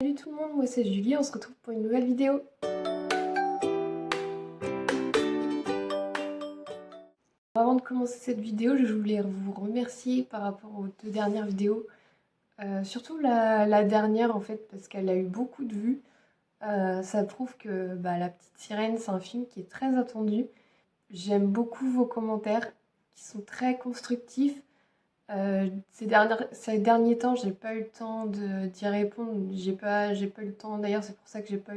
Salut tout le monde, moi c'est Julie, on se retrouve pour une nouvelle vidéo. Avant de commencer cette vidéo, je voulais vous remercier par rapport aux deux dernières vidéos. Surtout la dernière en fait, parce qu'elle a eu beaucoup de vues. Ça prouve que La Petite Sirène, c'est un film qui est très attendu. J'aime beaucoup vos commentaires, qui sont très constructifs. Ces derniers temps, j'ai pas eu le temps d'y répondre. J'ai pas eu le temps. D'ailleurs, c'est pour ça que j'ai pas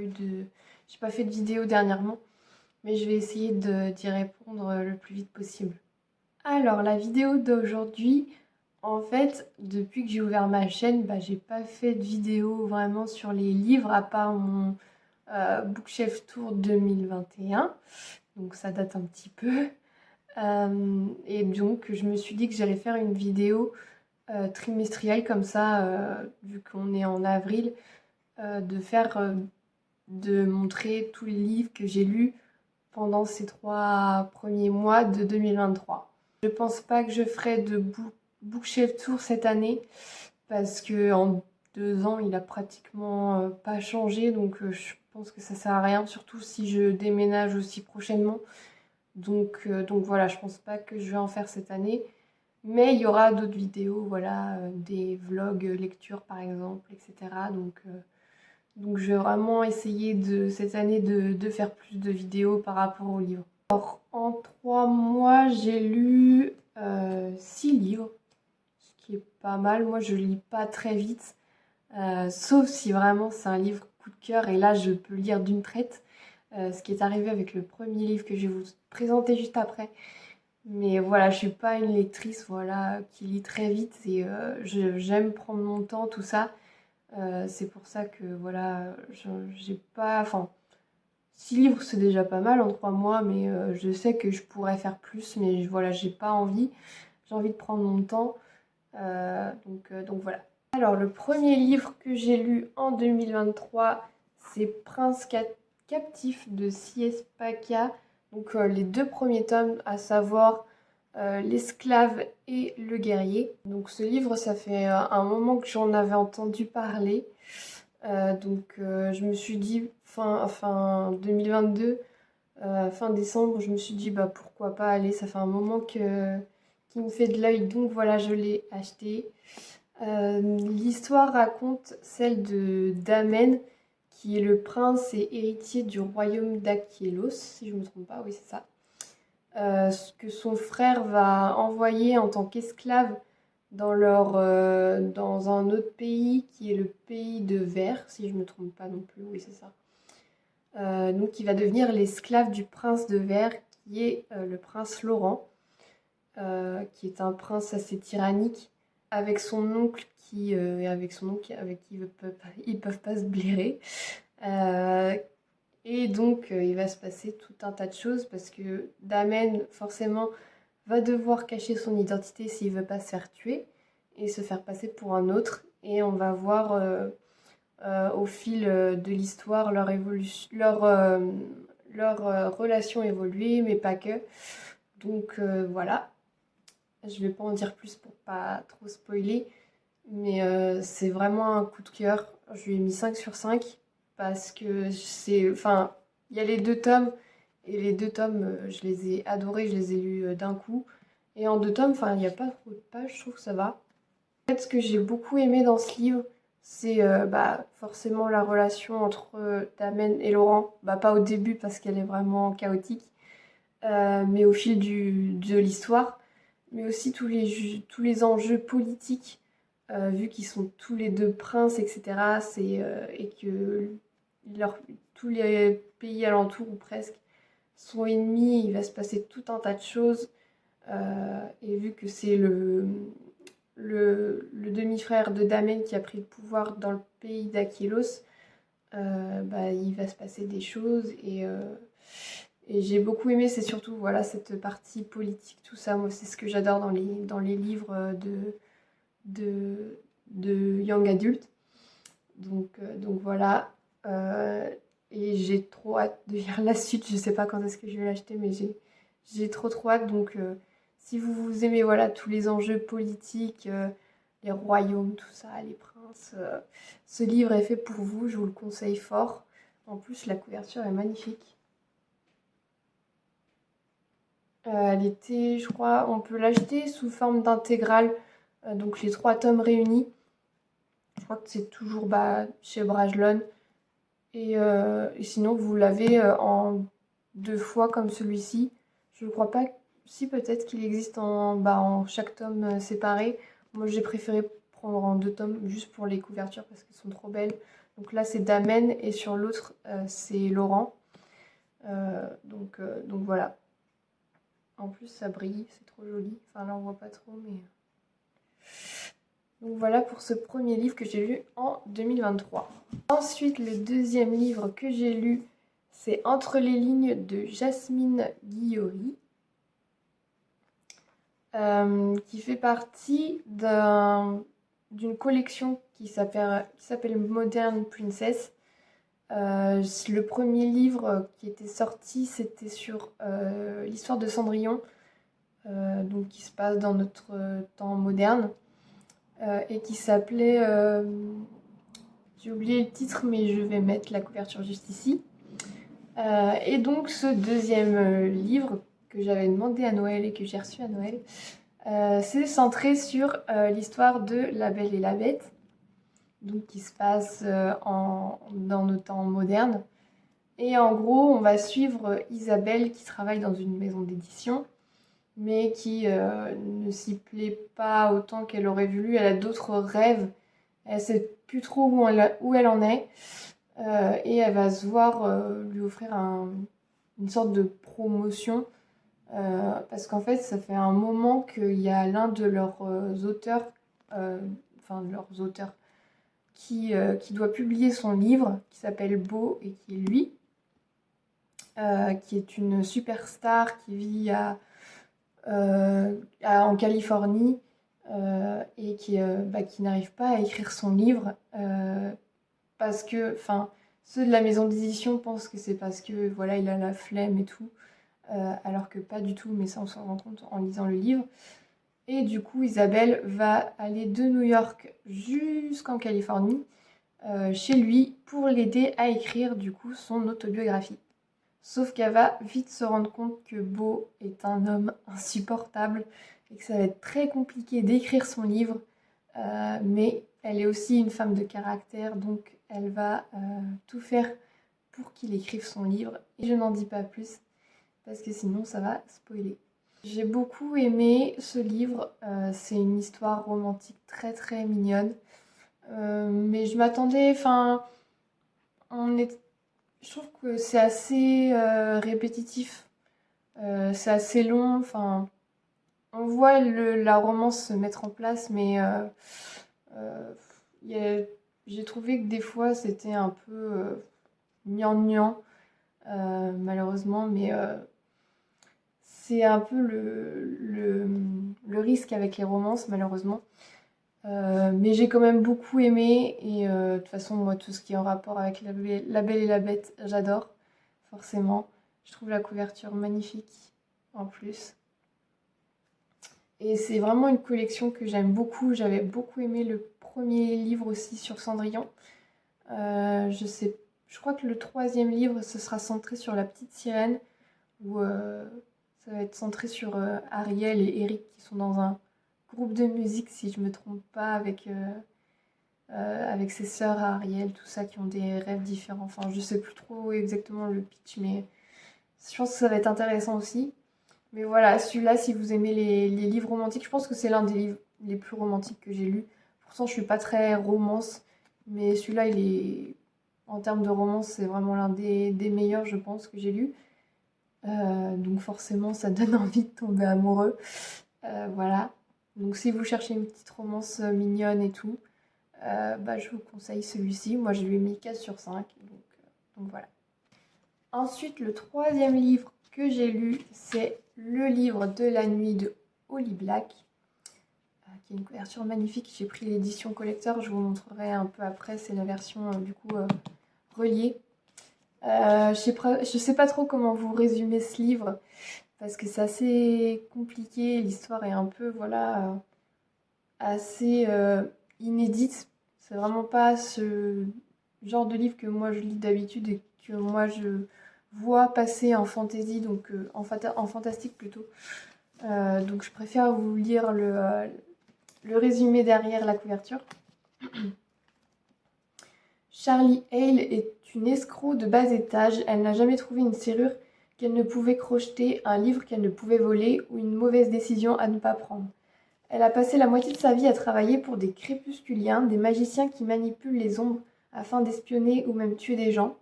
fait de vidéo dernièrement. Mais je vais essayer d'y répondre le plus vite possible. Alors, la vidéo d'aujourd'hui, en fait, depuis que j'ai ouvert ma chaîne, j'ai pas fait de vidéo vraiment sur les livres, à part mon Bookshelf Tour 2021. Donc, ça date un petit peu. Et donc, je me suis dit que j'allais faire une vidéo trimestrielle comme ça, vu qu'on est en avril, de montrer tous les livres que j'ai lus pendant ces 3 premiers mois de 2023. Je pense pas que je ferai de Bookshelf Tour cette année parce que en 2 ans il a pratiquement pas changé, donc je pense que ça sert à rien, surtout si je déménage aussi prochainement. Donc voilà, je pense pas que je vais en faire cette année. Mais il y aura d'autres vidéos, voilà, des vlogs lecture par exemple, etc. Donc je vais vraiment essayer cette année de faire plus de vidéos par rapport aux livres. Alors en 3 mois, j'ai lu 6 livres, ce qui est pas mal. Moi je lis pas très vite, sauf si vraiment c'est un livre coup de cœur et là je peux lire d'une traite. Ce qui est arrivé avec le premier livre que je vais vous présenter juste après. Mais voilà, je suis pas une lectrice voilà, qui lit très vite et j'aime prendre mon temps, tout ça. C'est pour ça que voilà, j'ai pas. Enfin, 6 livres c'est déjà pas mal en 3 mois, mais je sais que je pourrais faire plus, mais voilà, j'ai pas envie. J'ai envie de prendre mon temps. Donc voilà. Alors, le premier livre que j'ai lu en 2023, c'est Prince captif de C.S. Paca. Donc les 2 premiers tomes, à savoir L'esclave et le guerrier. Donc ce livre, ça fait un moment que j'en avais entendu parler. Je me suis dit, fin 2022, fin décembre, je me suis dit, pourquoi pas aller, ça fait un moment qu'il me fait de l'œil, donc voilà, je l'ai acheté. L'histoire raconte celle de d'Amen, qui est le prince et héritier du royaume d'Aquélos, si je ne me trompe pas, oui c'est ça. Que son frère va envoyer en tant qu'esclave dans un autre pays qui est le pays de Ver, si je ne me trompe pas non plus, oui c'est ça. Donc il va devenir l'esclave du prince de Ver, qui est le prince Laurent, qui est un prince assez tyrannique, avec son oncle avec qui ils peuvent pas se blairer. Euh, et donc il va se passer tout un tas de choses parce que Damen forcément va devoir cacher son identité s'il veut pas se faire tuer et se faire passer pour un autre. Et on va voir au fil de l'histoire leur relation évoluer, mais pas que. Donc voilà, je vais pas en dire plus pour pas trop spoiler, mais c'est vraiment un coup de cœur. Je lui ai mis 5 sur 5 parce que enfin, il y a les 2 tomes et les 2 tomes, je les ai adorés, je les ai lus d'un coup. Et en 2 tomes, enfin, il n'y a pas trop de pages, je trouve que ça va. En fait, ce que j'ai beaucoup aimé dans ce livre, c'est forcément la relation entre Damen et Laurent. Pas au début parce qu'elle est vraiment chaotique, mais au fil de l'histoire. Mais aussi tous les enjeux politiques, vu qu'ils sont tous les deux princes, etc. Et que tous les pays alentours, ou presque, sont ennemis, il va se passer tout un tas de choses. Et vu que c'est le demi-frère de Damen qui a pris le pouvoir dans le pays d'Aquélos, il va se passer des choses et j'ai beaucoup aimé, c'est surtout voilà, cette partie politique, tout ça. Moi, c'est ce que j'adore dans les livres de, de Young Adult. Donc voilà. Euh, et j'ai trop hâte de lire la suite. Je sais pas quand est-ce que je vais l'acheter, mais j'ai trop hâte. Donc si vous aimez voilà, tous les enjeux politiques, les royaumes, tout ça, les princes, Ce livre est fait pour vous, je vous le conseille fort. En plus, la couverture est magnifique. Elle était, je crois, on peut l'acheter sous forme d'intégrale, donc les 3 tomes réunis. Je crois que c'est toujours chez Brajlon. Et sinon, vous l'avez en 2 fois comme celui-ci. Je ne crois pas. Si, peut-être qu'il existe en chaque tome séparé. Moi, j'ai préféré prendre en 2 tomes juste pour les couvertures parce qu'elles sont trop belles. Donc là, c'est Damen et sur l'autre, c'est Laurent. Donc voilà. En plus, ça brille, c'est trop joli. Enfin, là, on voit pas trop, mais... Donc voilà pour ce premier livre que j'ai lu en 2023. Ensuite, le deuxième livre que j'ai lu, c'est Entre les lignes de Jasmine Guillory, qui fait partie d'une collection qui s'appelle Modern Princess. Le premier livre qui était sorti, c'était sur l'histoire de Cendrillon, donc qui se passe dans notre temps moderne, et qui s'appelait... j'ai oublié le titre, mais je vais mettre la couverture juste ici. Et donc ce deuxième livre que j'avais demandé à Noël et que j'ai reçu à Noël, c'est centré sur l'histoire de La Belle et la Bête, donc qui se passe dans nos temps modernes. Et en gros, on va suivre Isabelle qui travaille dans une maison d'édition, mais qui ne s'y plaît pas autant qu'elle aurait voulu. Elle a d'autres rêves. Elle ne sait plus trop où elle en est. Et elle va se voir lui offrir une sorte de promotion. Parce qu'en fait, ça fait un moment qu'il y a l'un de leurs auteurs, de leurs auteurs, qui doit publier son livre, qui s'appelle Beau et qui est lui, qui est une superstar qui vit en Californie et qui n'arrive pas à écrire son livre parce que, ceux de la maison d'édition pensent que c'est parce que voilà, il a la flemme et tout, alors que pas du tout, mais ça on s'en rend compte en lisant le livre. Et du coup, Isabelle va aller de New York jusqu'en Californie, chez lui, pour l'aider à écrire du coup son autobiographie. Sauf qu'elle va vite se rendre compte que Beau est un homme insupportable et que ça va être très compliqué d'écrire son livre. Mais elle est aussi une femme de caractère, donc elle va tout faire pour qu'il écrive son livre. Et je n'en dis pas plus, parce que sinon ça va spoiler. J'ai beaucoup aimé ce livre, c'est une histoire romantique très très mignonne. Mais je m'attendais, je trouve que c'est assez répétitif, c'est assez long, on voit la romance se mettre en place, mais euh, y a- j'ai trouvé que des fois c'était un peu gnangnan, malheureusement, mais c'est un peu le risque avec les romances, malheureusement. Mais j'ai quand même beaucoup aimé, et de toute façon, moi, tout ce qui est en rapport avec La Belle et la Bête, j'adore, forcément. Je trouve la couverture magnifique, en plus. Et c'est vraiment une collection que j'aime beaucoup. J'avais beaucoup aimé le premier livre aussi sur Cendrillon. Je crois que le troisième livre, ce sera centré sur la petite sirène, où ça va être centré sur Ariel et Eric qui sont dans un groupe de musique, si je me trompe pas, avec ses sœurs à Ariel, tout ça, qui ont des rêves différents. Enfin, je sais plus trop exactement le pitch, mais je pense que ça va être intéressant aussi. Mais voilà, celui-là, si vous aimez les livres romantiques, je pense que c'est l'un des livres les plus romantiques que j'ai lus. Pourtant, je suis pas très romance, mais celui-là, en termes de romance, c'est vraiment l'un des meilleurs, je pense, que j'ai lus. Donc forcément, ça donne envie de tomber amoureux. Voilà. Donc si vous cherchez une petite romance mignonne et tout, je vous conseille celui-ci. Moi, je lui ai mis 4 sur 5. Donc voilà. Ensuite, le troisième livre que j'ai lu, c'est Le livre de la nuit de Holly Black, qui est une couverture magnifique. J'ai pris l'édition collector, je vous montrerai un peu après. C'est la version reliée. Je sais pas trop comment vous résumer ce livre, parce que c'est assez compliqué. L'histoire est un peu, assez inédite. C'est vraiment pas ce genre de livre que moi je lis d'habitude et que moi je vois passer en fantasy, donc en fantastique plutôt. Donc je préfère vous lire le résumé derrière la couverture. Charlie Hale est une escroc de bas étage. Elle n'a jamais trouvé une serrure qu'elle ne pouvait crocheter, un livre qu'elle ne pouvait voler ou une mauvaise décision à ne pas prendre. Elle a passé la moitié de sa vie à travailler pour des crépusculiens, des magiciens qui manipulent les ombres afin d'espionner ou même tuer des gens.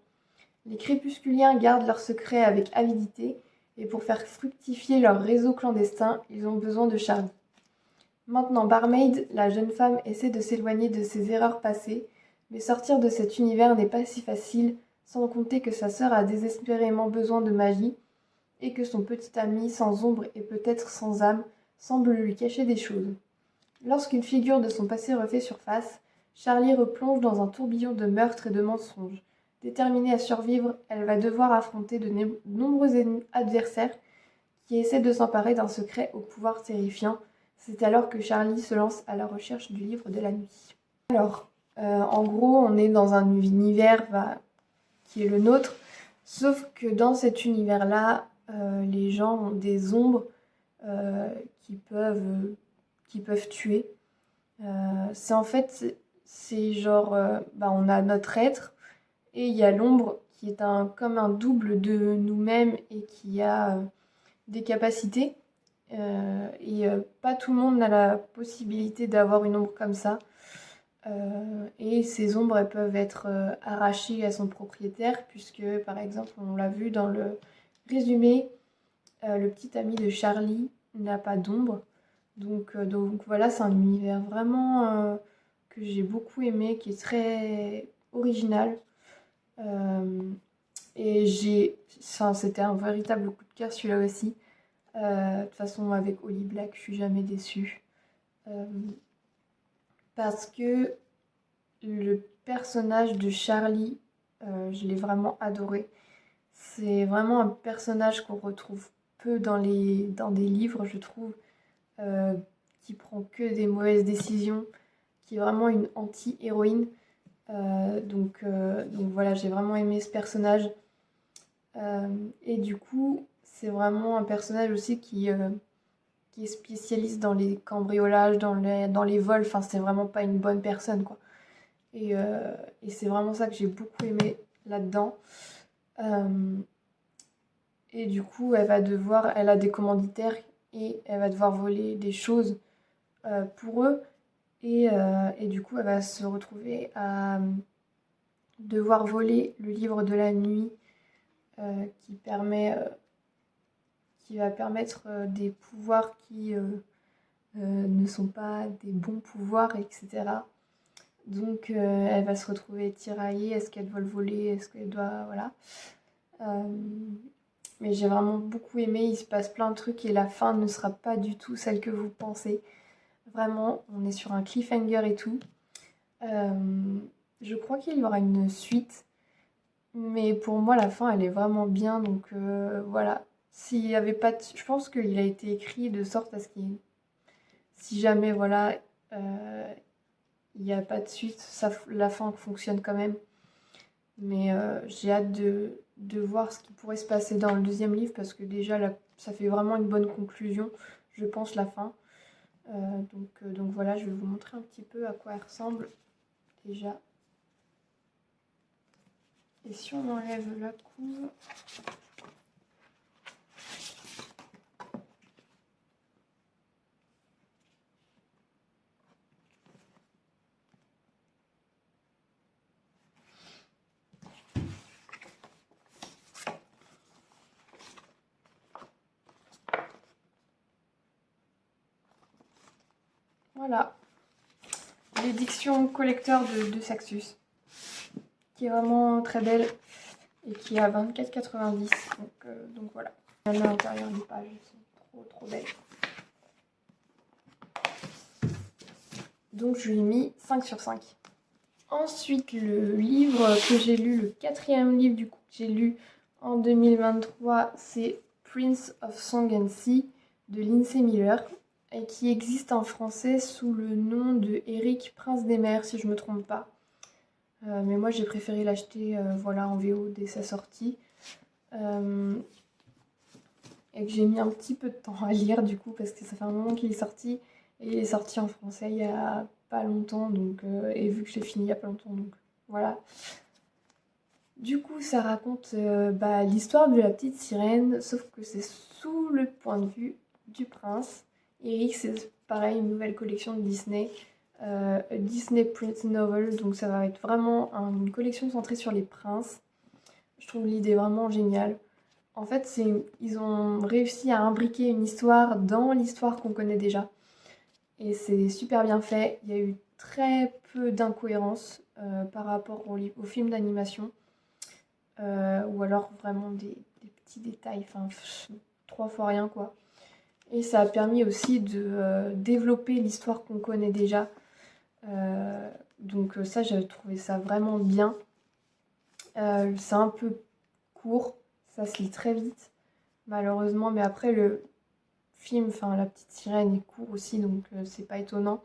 Les crépusculiens gardent leurs secrets avec avidité et pour faire fructifier leur réseau clandestin, ils ont besoin de Charlie. Maintenant barmaid, la jeune femme essaie de s'éloigner de ses erreurs passées, mais sortir de cet univers n'est pas si facile, sans compter que sa sœur a désespérément besoin de magie et que son petit ami, sans ombre et peut-être sans âme, semble lui cacher des choses. Lorsqu'une figure de son passé refait surface, Charlie replonge dans un tourbillon de meurtres et de mensonges. Déterminée à survivre, elle va devoir affronter de nombreux adversaires qui essaient de s'emparer d'un secret au pouvoir terrifiant. C'est alors que Charlie se lance à la recherche du livre de la nuit. Alors, en gros, on est dans un univers qui est le nôtre, sauf que dans cet univers-là, les gens ont des ombres euh, qui peuvent tuer. C'est en fait, c'est genre, on a notre être et il y a l'ombre qui est comme un double de nous-mêmes et qui a des capacités. Pas tout le monde n'a la possibilité d'avoir une ombre comme ça. Et ces ombres, elles peuvent être arrachées à son propriétaire, puisque, par exemple, on l'a vu dans le résumé, le petit ami de Charlie n'a pas d'ombre. Donc voilà, c'est un univers vraiment que j'ai beaucoup aimé, qui est très original. Euh, c'était un véritable coup de cœur celui-là aussi. De toute façon, avec Holly Black, je suis jamais déçue. Euh, Parce que le personnage de Charlie, je l'ai vraiment adoré. C'est vraiment un personnage qu'on retrouve peu dans des livres, je trouve, euh, qui prend que des mauvaises décisions, qui est vraiment une anti-héroïne. Donc voilà, j'ai vraiment aimé ce personnage. Et du coup, c'est vraiment un personnage aussi qui est spécialiste dans les cambriolages, dans les vols. Enfin, c'est vraiment pas une bonne personne, quoi. Et c'est vraiment ça que j'ai beaucoup aimé là-dedans. Euh, et du coup, elle a des commanditaires et elle va devoir voler des choses pour eux. Et du coup, elle va se retrouver à devoir voler le livre de la nuit qui va permettre des pouvoirs qui ne sont pas des bons pouvoirs, etc. Donc elle va se retrouver tiraillée. Est-ce qu'elle doit le voler? Est-ce qu'elle doit... Voilà. Euh, mais j'ai vraiment beaucoup aimé. Il se passe plein de trucs et la fin ne sera pas du tout celle que vous pensez. Vraiment, on est sur un cliffhanger et tout. Je crois qu'il y aura une suite. Mais pour moi, la fin, elle est vraiment bien. Donc voilà. S'il y avait pas je pense qu'il a été écrit de sorte à ce qu'il... Si jamais, voilà, il n'y a pas de suite, la fin fonctionne quand même. Mais j'ai hâte de voir ce qui pourrait se passer dans le deuxième livre parce que déjà, là, ça fait vraiment une bonne conclusion, je pense, la fin. Donc voilà, je vais vous montrer un petit peu à quoi elle ressemble déjà. Et si on enlève la couve... Voilà, l'édition collector de Saxus, qui est vraiment très belle et qui est à 24,90 €. Donc voilà. À l'intérieur des pages, elles sont trop belles. Donc je lui ai mis 5 sur 5. Ensuite, le livre que j'ai lu, le 4e livre du coup que j'ai lu en 2023, c'est Prince of Song and Sea de Lindsay Miller. et qui existe en français sous le nom de Eric Prince des Mers, si je me trompe pas. Mais moi j'ai préféré l'acheter voilà, en VO dès sa sortie. Euh, et que j'ai mis un petit peu de temps à lire du coup parce que ça fait un moment qu'il est sorti et il est sorti en français il y a pas longtemps donc et vu que j'ai fini il y a pas longtemps donc voilà. Du coup ça raconte l'histoire de la petite sirène sauf que c'est sous le point de vue du prince. Eric c'est pareil une nouvelle collection de Disney. Disney Prince Novel donc ça va être vraiment une collection centrée sur les princes. Je trouve l'idée vraiment géniale. En fait, ils ont réussi à imbriquer une histoire dans l'histoire qu'on connaît déjà. Et c'est super bien fait. Il y a eu très peu d'incohérences par rapport au film d'animation. Ou alors vraiment des petits détails. Enfin, trois fois rien, quoi. Et ça a permis aussi de développer l'histoire qu'on connaît déjà. Donc ça, j'avais trouvé ça vraiment bien. C'est un peu court. Ça se lit très vite malheureusement, mais après le film, enfin la petite sirène est court aussi, donc c'est pas étonnant.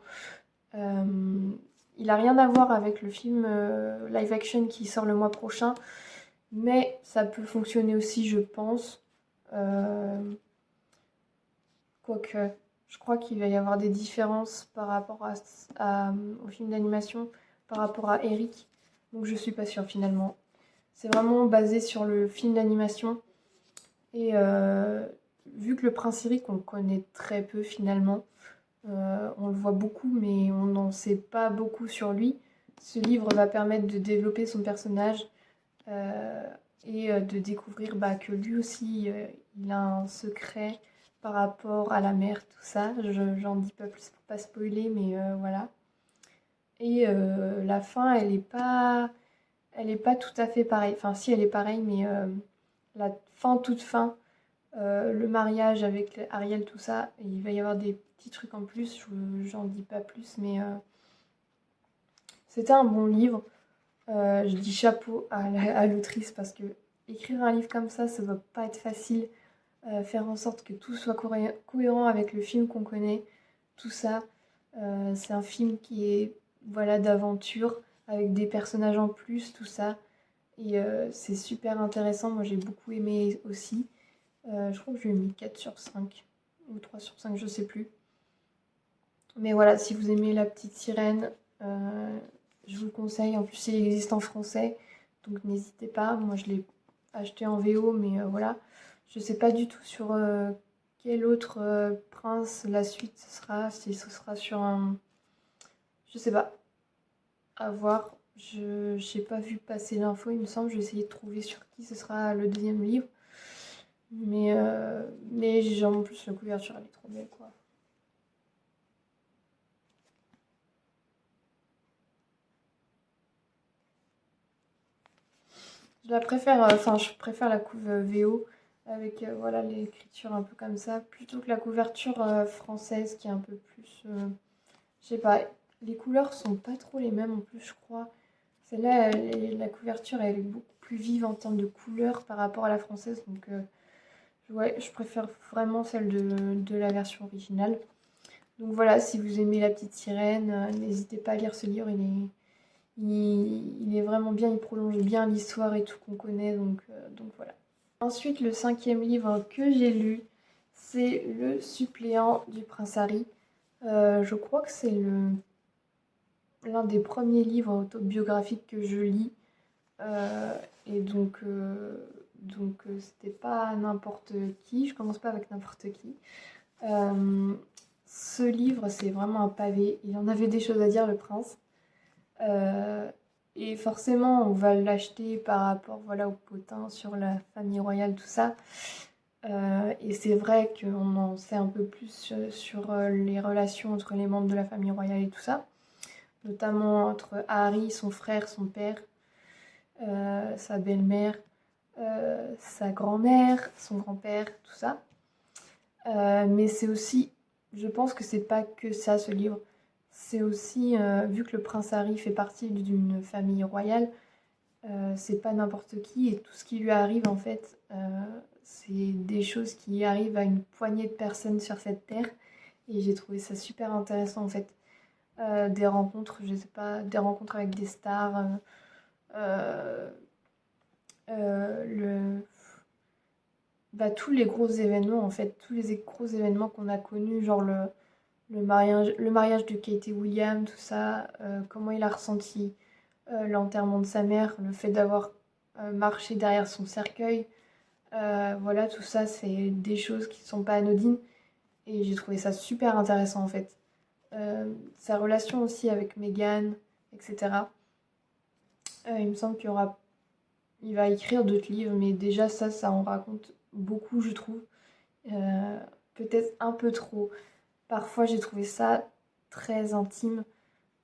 Il a rien à voir avec le film live action qui sort le mois prochain, mais ça peut fonctionner aussi, je pense. Euh, Quoique, je crois qu'il va y avoir des différences par rapport au film d'animation, par rapport à Eric, donc je suis pas sûre finalement. C'est vraiment basé sur le film d'animation. Et vu que le prince Eric, on le connaît très peu finalement, on le voit beaucoup, mais on n'en sait pas beaucoup sur lui. Ce livre va permettre de développer son personnage euh, et de découvrir que lui aussi, il a un secret par rapport à la mère, tout ça. J'en dis pas plus pour pas spoiler, mais voilà. Et la fin, elle est pas tout à fait pareille. Enfin, si, elle est pareille, mais la fin, toute fin, le mariage avec Ariel, tout ça, et il va y avoir des petits trucs en plus, j'en dis pas plus, mais c'était un bon livre. Je dis chapeau à l'autrice parce que écrire un livre comme ça va pas être facile. Faire en sorte que tout soit cohérent avec le film qu'on connaît, tout ça. C'est un film qui est voilà, d'aventure, avec des personnages en plus, tout ça. Et c'est super intéressant, moi j'ai beaucoup aimé aussi. Je crois que je lui ai mis 4 sur 5 ou 3 sur 5, je sais plus. Mais voilà, si vous aimez La Petite Sirène, je vous le conseille. En plus, il existe en français, donc n'hésitez pas. Moi, je l'ai acheté en VO, mais voilà. Je sais pas du tout sur quel autre prince la suite ce sera. Si ce sera sur un... Je sais pas. À voir. Je n'ai pas vu passer l'info, il me semble. Je vais essayer de trouver sur qui ce sera le deuxième livre. Mais en plus, la couverture, elle est trop belle, quoi. Je préfère la couve VO avec voilà l'écriture un peu comme ça, plutôt que la couverture française qui est un peu plus, je sais pas, les couleurs sont pas trop les mêmes en plus, je crois. Celle-là, la couverture elle est beaucoup plus vive en termes de couleurs par rapport à la française, donc ouais, je préfère vraiment celle de la version originale. Donc voilà, si vous aimez La Petite Sirène, n'hésitez pas à lire ce livre, il est vraiment bien, il prolonge bien l'histoire et tout qu'on connaît, donc voilà. Ensuite, le cinquième livre que j'ai lu, c'est Le suppléant du prince Harry. Je crois que c'est l'un des premiers livres autobiographiques que je lis. Et donc, c'était pas n'importe qui, je commence pas avec n'importe qui. Ce livre, c'est vraiment un pavé. Il en avait des choses à dire, le prince. Euh, et forcément, on va l'acheter par rapport voilà, au potin sur la famille royale, tout ça. Et c'est vrai qu'on en sait un peu plus sur les relations entre les membres de la famille royale et tout ça. Notamment entre Harry, son frère, son père, sa belle-mère, sa grand-mère, son grand-père, tout ça. Mais c'est aussi, je pense que c'est pas que ça ce livre. C'est aussi, vu que le prince Harry fait partie d'une famille royale, c'est pas n'importe qui et tout ce qui lui arrive en fait, c'est des choses qui arrivent à une poignée de personnes sur cette terre et j'ai trouvé ça super intéressant en fait. Des rencontres, je sais pas, des rencontres avec des stars, euh, le, bah, tous les gros événements en fait, tous les gros événements qu'on a connus, genre le mariage de Kate et William, tout ça, comment il a ressenti l'enterrement de sa mère, le fait d'avoir marché derrière son cercueil. Voilà, tout ça, c'est des choses qui sont pas anodines et j'ai trouvé ça super intéressant en fait. Sa relation aussi avec Meghan, etc. Il me semble il va écrire d'autres livres, mais déjà ça en raconte beaucoup, je trouve. Euh, Peut-être un peu trop. Parfois, j'ai trouvé ça très intime,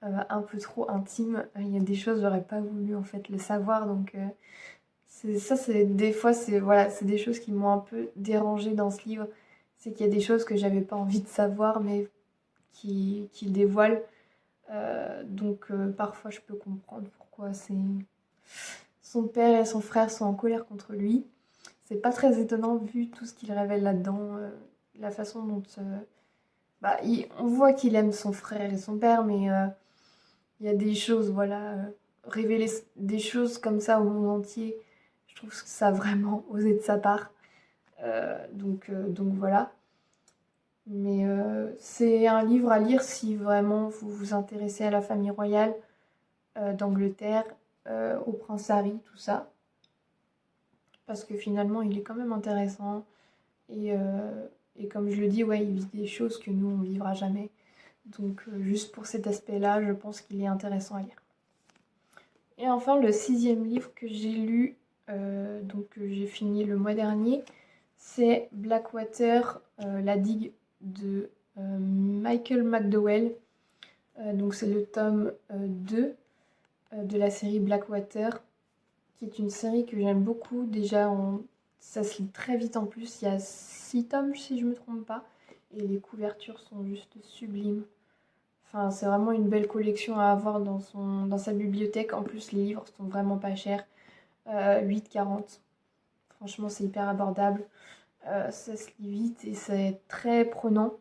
un peu trop intime. Il y a des choses, j'aurais pas voulu en fait le savoir, donc c'est des fois, voilà, c'est des choses qui m'ont un peu dérangée dans ce livre. C'est qu'il y a des choses que j'avais pas envie de savoir, mais qui dévoilent. Donc parfois, je peux comprendre pourquoi son père et son frère sont en colère contre lui. C'est pas très étonnant vu tout ce qu'il révèle là-dedans, la façon dont bah, on voit qu'il aime son frère et son père, mais il y a des choses, voilà, révéler des choses comme ça au monde entier, je trouve que ça a vraiment osé de sa part. Donc voilà. Mais c'est un livre à lire si vraiment vous vous intéressez à la famille royale d'Angleterre, au prince Harry, tout ça. Parce que finalement, il est quand même intéressant. Et comme je le dis, ouais, il vit des choses que nous, on ne vivra jamais. Donc juste pour cet aspect-là, je pense qu'il est intéressant à lire. Et enfin, le 6e livre que j'ai lu, j'ai fini le mois dernier, c'est Blackwater, la digue de Michael McDowell. Donc c'est le tome 2 de la série Blackwater, qui est une série que j'aime beaucoup. Déjà, ça se lit très vite en plus. Il y a 6 tomes, si je ne me trompe pas. Et les couvertures sont juste sublimes. Enfin, c'est vraiment une belle collection à avoir dans sa bibliothèque. En plus, les livres sont vraiment pas chers. 8,40. Franchement, c'est hyper abordable. Ça se lit vite et c'est très prenant.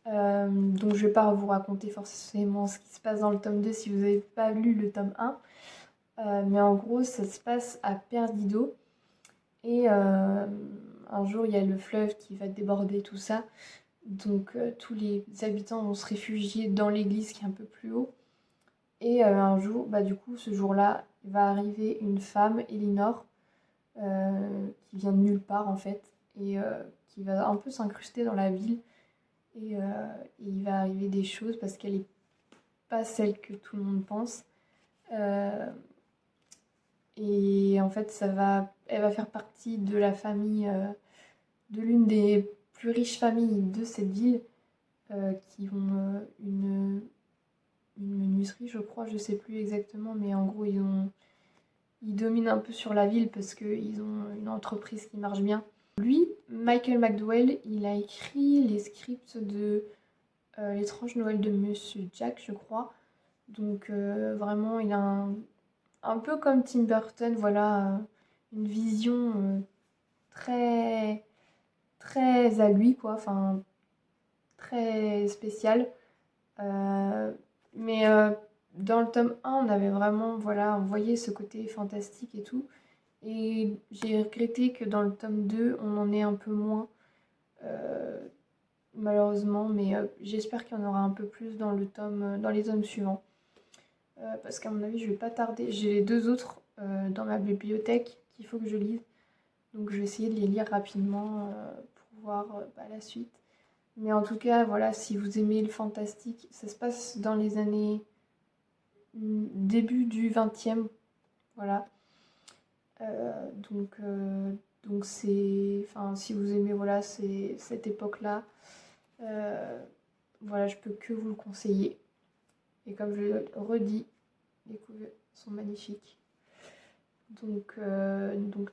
Donc, je vais pas vous raconter forcément ce qui se passe dans le tome 2 si vous n'avez pas lu le tome 1. Mais en gros, ça se passe à Perdido. Et un jour, il y a le fleuve qui va déborder tout ça. Donc tous les habitants vont se réfugier dans l'église qui est un peu plus haut. Et un jour, bah, du coup, ce jour-là, il va arriver une femme, Elinor, qui vient de nulle part en fait, et qui va un peu s'incruster dans la ville. Et il va arriver des choses parce qu'elle n'est pas celle que tout le monde pense. Euh, et en fait, elle va faire partie de la famille, de l'une des plus riches familles de cette ville, qui ont une menuiserie, je crois, je sais plus exactement, mais en gros, ils dominent un peu sur la ville parce qu'ils ont une entreprise qui marche bien. Lui, Michael McDowell, il a écrit les scripts de L'étrange Noël de Monsieur Jack, je crois. Donc vraiment, il a un peu comme Tim Burton, voilà, une vision très très à lui, quoi, enfin très spéciale. Euh, mais dans le tome 1, on avait vraiment, voilà, on voyait ce côté fantastique et tout. Et j'ai regretté que dans le tome 2, on en ait un peu moins, euh, malheureusement. Mais j'espère qu'il y en aura un peu plus dans les tomes suivants. Parce qu'à mon avis, je vais pas tarder. J'ai les deux autres dans ma bibliothèque qu'il faut que je lise. Donc je vais essayer de les lire rapidement pour voir la suite. Mais en tout cas, voilà, si vous aimez le fantastique, ça se passe dans les années début du 20e, voilà. Donc, enfin, si vous aimez, voilà, c'est cette époque-là, euh, voilà, je peux que vous le conseiller. Et comme je le redis, les couvertures sont magnifiques. Donc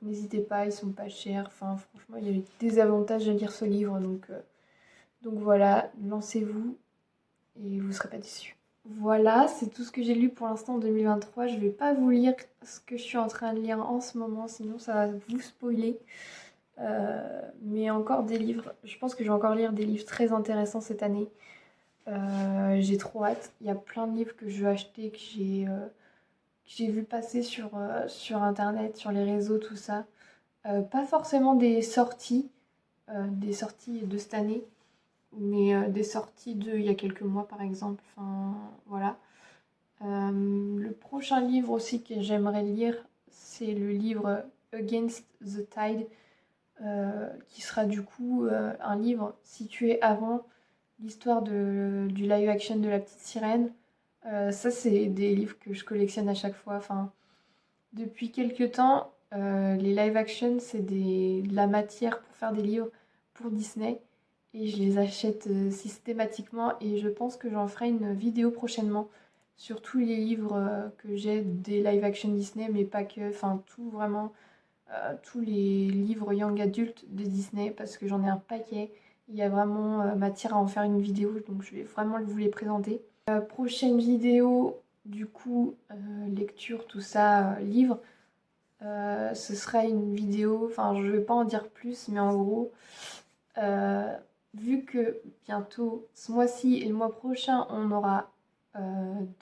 n'hésitez pas, ils sont pas chers. Enfin, franchement, il y a des avantages à lire ce livre. Donc voilà, lancez-vous et vous ne serez pas déçus. Voilà, c'est tout ce que j'ai lu pour l'instant en 2023. Je vais pas vous lire ce que je suis en train de lire en ce moment, sinon ça va vous spoiler. Mais encore des livres, je pense que je vais encore lire des livres très intéressants cette année. J'ai trop hâte. Il y a plein de livres que je veux acheter, que j'ai vu passer sur internet, sur les réseaux, tout ça. Pas forcément des sorties de cette année, mais des sorties de il y a quelques mois par exemple. Enfin, voilà. Le prochain livre aussi que j'aimerais lire, c'est le livre Against the Tide, qui sera du coup un livre situé avant l'histoire du live action de La Petite Sirène. Ça, c'est des livres que je collectionne à chaque fois. Enfin, depuis quelques temps, les live action, c'est de la matière pour faire des livres pour Disney. Et je les achète systématiquement. Et je pense que j'en ferai une vidéo prochainement sur tous les livres que j'ai des live action Disney, mais pas que. Enfin, tout vraiment, tous les livres young adultes de Disney, parce que j'en ai un paquet. Il y a vraiment matière à en faire une vidéo, donc je vais vraiment vous les présenter. Prochaine vidéo, du coup, lecture, tout ça, livre. Ce sera une vidéo, enfin je vais pas en dire plus, mais en gros, euh, vu que bientôt, ce mois-ci et le mois prochain, on aura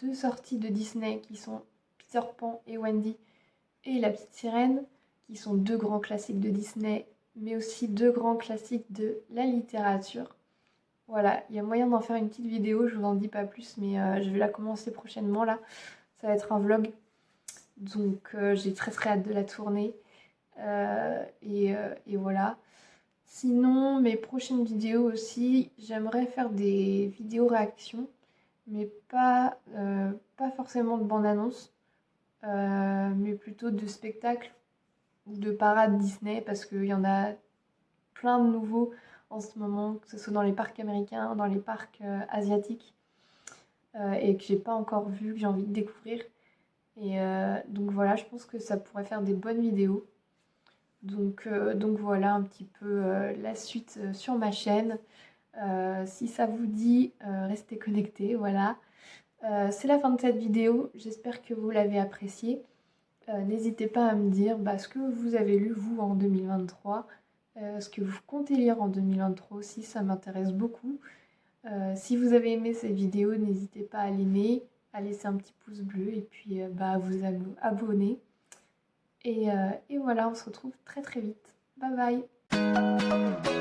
deux sorties de Disney qui sont Peter Pan et Wendy et La Petite Sirène, qui sont deux grands classiques de Disney, mais aussi deux grands classiques de la littérature. Voilà, il y a moyen d'en faire une petite vidéo, je vous en dis pas plus, mais je vais la commencer prochainement là. Ça va être un vlog, donc j'ai très très hâte de la tourner. Et voilà. Sinon, mes prochaines vidéos aussi, j'aimerais faire des vidéos réactions, mais pas forcément de bande-annonce, mais plutôt de spectacles ou de parades Disney, parce qu'il y en a plein de nouveaux en ce moment, que ce soit dans les parcs américains, dans les parcs asiatiques, et que j'ai pas encore vu, que j'ai envie de découvrir. Et donc voilà, je pense que ça pourrait faire des bonnes vidéos. Donc voilà un petit peu la suite sur ma chaîne. Si ça vous dit, restez connectés, voilà. C'est la fin de cette vidéo, j'espère que vous l'avez appréciée. N'hésitez pas à me dire ce que vous avez lu vous en 2023, ce que vous comptez lire en 2023 aussi, ça m'intéresse beaucoup. Si vous avez aimé cette vidéo, n'hésitez pas à l'aimer, à laisser un petit pouce bleu et puis à vous abonner. Et voilà, on se retrouve très très vite. Bye bye!